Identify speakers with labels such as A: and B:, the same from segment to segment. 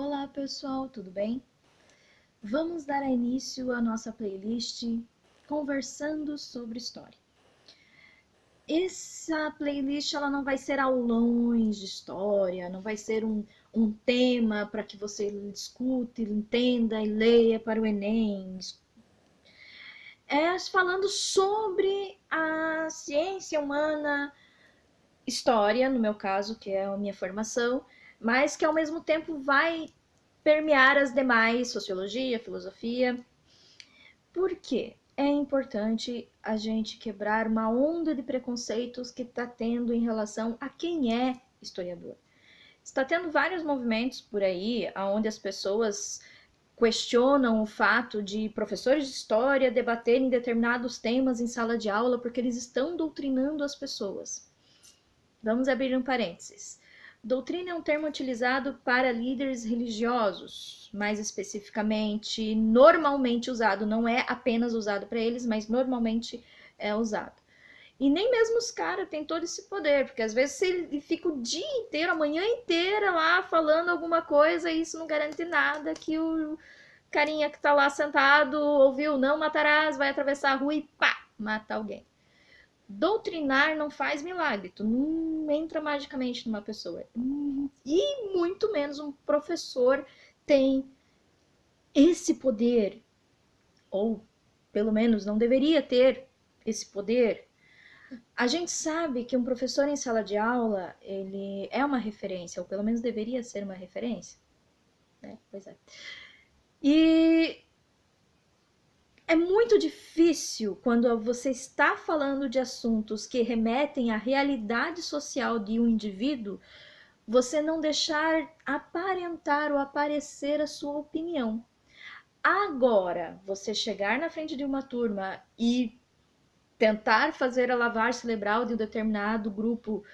A: Olá pessoal, tudo bem? Vamos dar início à nossa playlist Conversando sobre História. Essa playlist ela não vai ser aulões de história, não vai ser um tema para que você discute, entenda e leia para o Enem. É falando sobre a ciência humana, história, no meu caso, que é a minha formação, mas que ao mesmo tempo vai permear as demais, sociologia, filosofia. Por quê? É importante a gente quebrar uma onda de preconceitos que está tendo em relação a quem é historiador. Está tendo vários movimentos por aí, onde as pessoas questionam o fato de professores de história debaterem determinados temas em sala de aula porque eles estão doutrinando as pessoas. Vamos abrir um parênteses. Doutrina é um termo utilizado para líderes religiosos, mais especificamente, normalmente usado, não é apenas usado para eles, mas normalmente é usado. E nem mesmo os caras têm todo esse poder, porque às vezes ele fica o dia inteiro, a manhã inteira lá falando alguma coisa e isso não garante nada que o carinha que tá lá sentado ouviu não matarás, vai atravessar a rua e pá, mata alguém. Doutrinar não faz milagre, tu não entra magicamente numa pessoa. E muito menos um professor tem esse poder, ou pelo menos não deveria ter esse poder. A gente sabe que um professor em sala de aula, ele é uma referência, ou pelo menos deveria ser uma referência. Pois é. E é muito difícil quando você está falando de assuntos que remetem à realidade social de um indivíduo, você não deixar aparentar ou aparecer a sua opinião. Agora, você chegar na frente de uma turma e tentar fazer a lavagem cerebral de um determinado grupo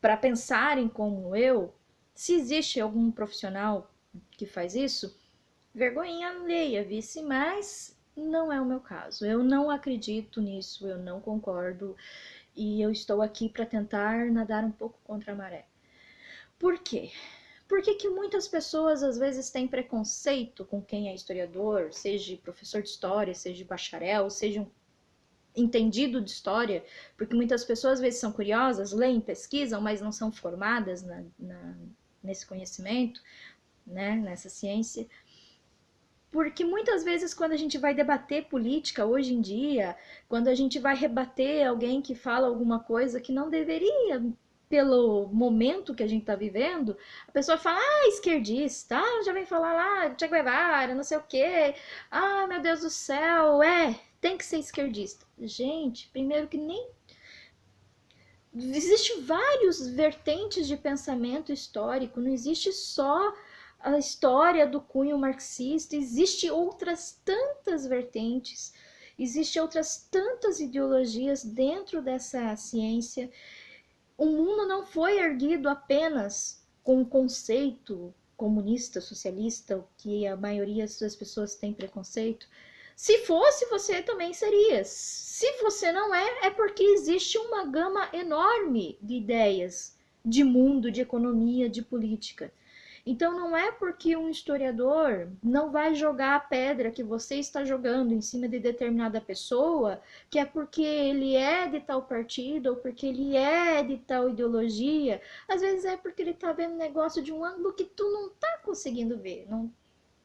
A: para pensarem como eu, se existe algum profissional que faz isso, vergonhinha alheia, vice, mas não é o meu caso. Eu não acredito nisso, eu não concordo e eu estou aqui para tentar nadar um pouco contra a maré. Por quê? Porque que muitas pessoas às vezes têm preconceito com quem é historiador, seja professor de história, seja bacharel, seja um entendido de história, porque muitas pessoas às vezes são curiosas, leem, pesquisam, mas não são formadas nesse conhecimento, né, nessa ciência. Porque muitas vezes quando a gente vai debater política hoje em dia, quando a gente vai rebater alguém que fala alguma coisa que não deveria, pelo momento que a gente está vivendo, a pessoa fala, esquerdista, já vem falar lá, Che Guevara, não sei o quê, meu Deus do céu, tem que ser esquerdista. Gente, primeiro que nem... Existem vários vertentes de pensamento histórico, não existe só a história do cunho marxista, existe outras tantas vertentes, existe outras tantas ideologias dentro dessa ciência. O mundo não foi erguido apenas com um conceito comunista, socialista, o que a maioria das pessoas tem preconceito. Se fosse, você também seria. Se você não é, é porque existe uma gama enorme de ideias de mundo, de economia, de política. Então não é porque um historiador não vai jogar a pedra que você está jogando em cima de determinada pessoa, que é porque ele é de tal partido ou porque ele é de tal ideologia. Às vezes é porque ele está vendo o negócio de um ângulo que tu não está conseguindo ver, não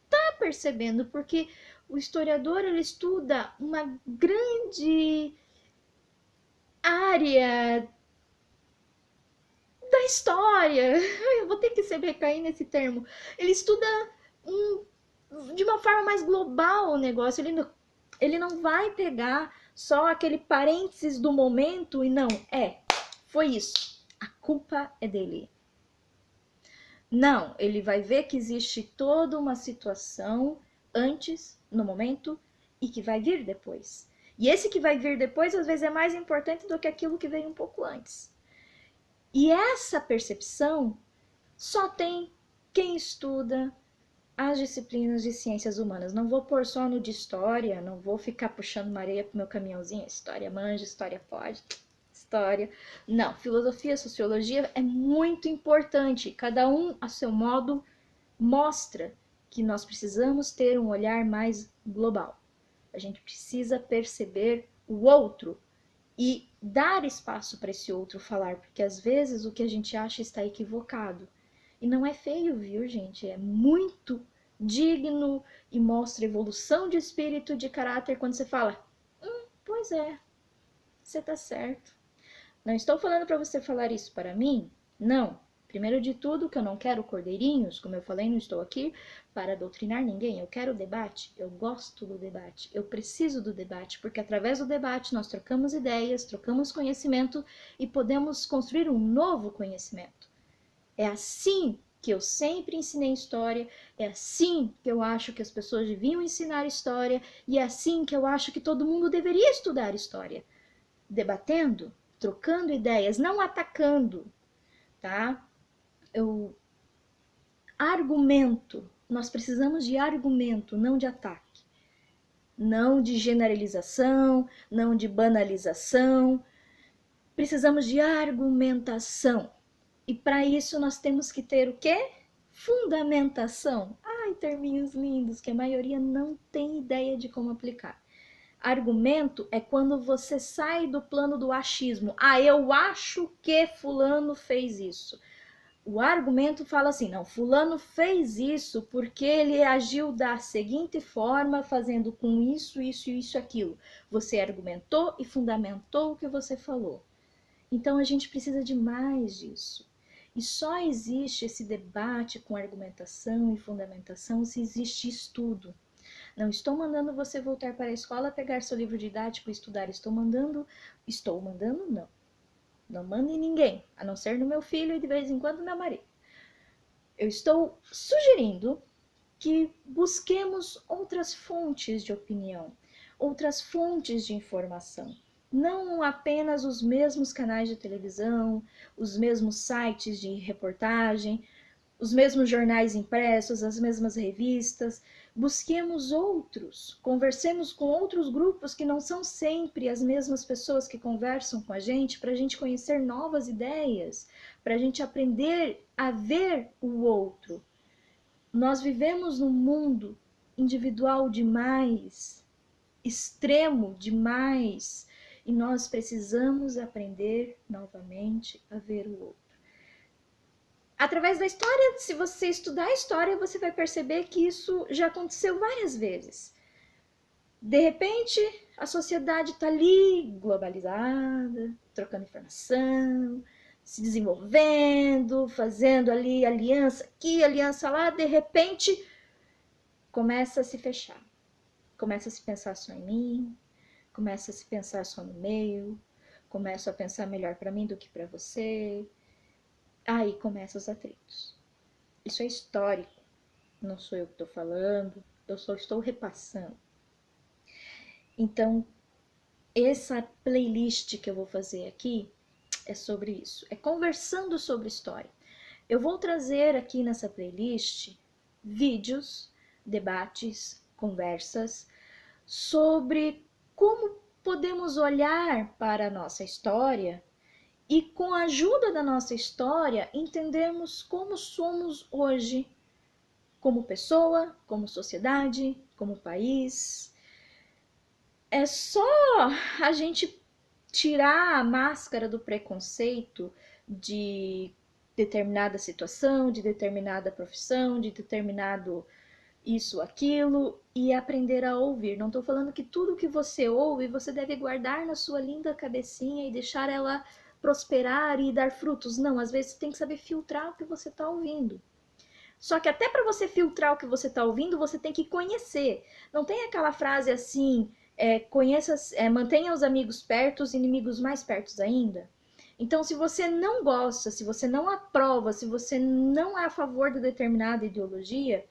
A: está percebendo, porque o historiador ele estuda uma grande área da história. Eu vou ter que sempre cair nesse termo. Ele estuda de uma forma mais global o negócio. Ele não vai pegar só aquele parênteses do momento e não, foi isso. A culpa é dele. Não, ele vai ver que existe toda uma situação antes, no momento, e que vai vir depois. E esse que vai vir depois, às vezes, é mais importante do que aquilo que veio um pouco antes. E essa percepção só tem quem estuda as disciplinas de ciências humanas. Não vou pôr só no de história, não vou ficar puxando mareia pro meu caminhãozinho. História manja, história pode, história. Não, filosofia, sociologia é muito importante. Cada um a seu modo mostra que nós precisamos ter um olhar mais global. A gente precisa perceber o outro e dar espaço para esse outro falar, porque às vezes o que a gente acha está equivocado. E não é feio, viu, gente? É muito digno e mostra evolução de espírito, de caráter, quando você fala, pois é, você tá certo. Não estou falando para você falar isso para mim, não. Primeiro de tudo, que eu não quero cordeirinhos, como eu falei, não estou aqui para doutrinar ninguém. Eu quero debate, eu gosto do debate, eu preciso do debate, porque através do debate nós trocamos ideias, trocamos conhecimento e podemos construir um novo conhecimento. É assim que eu sempre ensinei história, é assim que eu acho que as pessoas deviam ensinar história e é assim que eu acho que todo mundo deveria estudar história. Debatendo, trocando ideias, não atacando, tá? Argumento. Nós precisamos de argumento, não de ataque. Não de generalização, não de banalização. Precisamos de argumentação. E para isso nós temos que ter o quê? Fundamentação. Ai, terminhos lindos que a maioria não tem ideia de como aplicar. Argumento é quando você sai do plano do achismo. Ah, eu acho que fulano fez isso. O argumento fala assim, não, fulano fez isso porque ele agiu da seguinte forma, fazendo com isso, isso e isso, aquilo. Você argumentou e fundamentou o que você falou. Então a gente precisa de mais disso. E só existe esse debate com argumentação e fundamentação se existe estudo. Não estou mandando você voltar para a escola, pegar seu livro didático e estudar. Estou mandando não. Não mando em ninguém, a não ser no meu filho e de vez em quando no meu marido. Eu estou sugerindo que busquemos outras fontes de opinião, outras fontes de informação. Não apenas os mesmos canais de televisão, os mesmos sites de reportagem, os mesmos jornais impressos, as mesmas revistas. Busquemos outros, conversemos com outros grupos que não são sempre as mesmas pessoas que conversam com a gente, para a gente conhecer novas ideias, para a gente aprender a ver o outro. Nós vivemos num mundo individual demais, extremo demais, e nós precisamos aprender novamente a ver o outro. Através da história, se você estudar a história, você vai perceber que isso já aconteceu várias vezes. De repente, a sociedade está ali, globalizada, trocando informação, se desenvolvendo, fazendo ali aliança aqui, aliança lá, de repente, começa a se fechar. Começa a se pensar só em mim, começa a se pensar só no meu, começa a pensar melhor para mim do que para você. Aí começam os atritos. Isso é histórico, não sou eu que estou falando, eu só estou repassando. Então, essa playlist que eu vou fazer aqui é sobre isso, é conversando sobre história. Eu vou trazer aqui nessa playlist vídeos, debates, conversas sobre como podemos olhar para a nossa história e, com a ajuda da nossa história, entendermos como somos hoje, como pessoa, como sociedade, como país. É só a gente tirar a máscara do preconceito de determinada situação, de determinada profissão, de determinado isso, aquilo, e aprender a ouvir. Não estou falando que tudo que você ouve, você deve guardar na sua linda cabecinha e deixar ela prosperar e dar frutos. Não, às vezes você tem que saber filtrar o que você está ouvindo. Só que até para você filtrar o que você está ouvindo, você tem que conhecer. Não tem aquela frase assim, mantenha os amigos perto, os inimigos mais perto ainda. Então, se você não gosta, se você não aprova, se você não é a favor de determinada ideologia,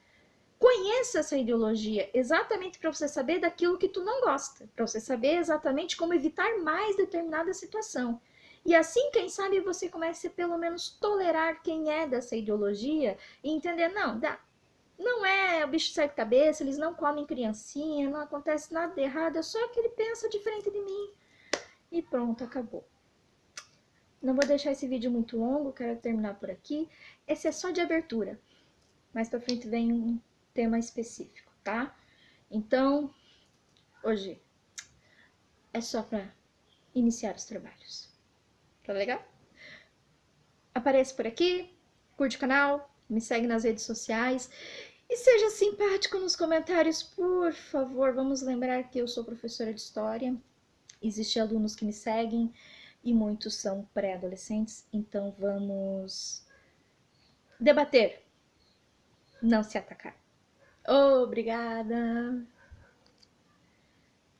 A: conheça essa ideologia exatamente para você saber daquilo que tu não gosta, para você saber exatamente como evitar mais determinada situação. E assim, quem sabe, você comece a pelo menos tolerar quem é dessa ideologia e entender, não é o bicho sai de cabeça, eles não comem criancinha, não acontece nada de errado, é só que ele pensa diferente de mim. E pronto, acabou. Não vou deixar esse vídeo muito longo, quero terminar por aqui. Esse é só de abertura. Mais pra frente vem um tema específico, tá? Então, hoje é só pra iniciar os trabalhos. Tá legal? Aparece por aqui, curte o canal, me segue nas redes sociais e seja simpático nos comentários, por favor. Vamos lembrar que eu sou professora de história, existem alunos que me seguem e muitos são pré-adolescentes, então vamos debater, não se atacar. Obrigada!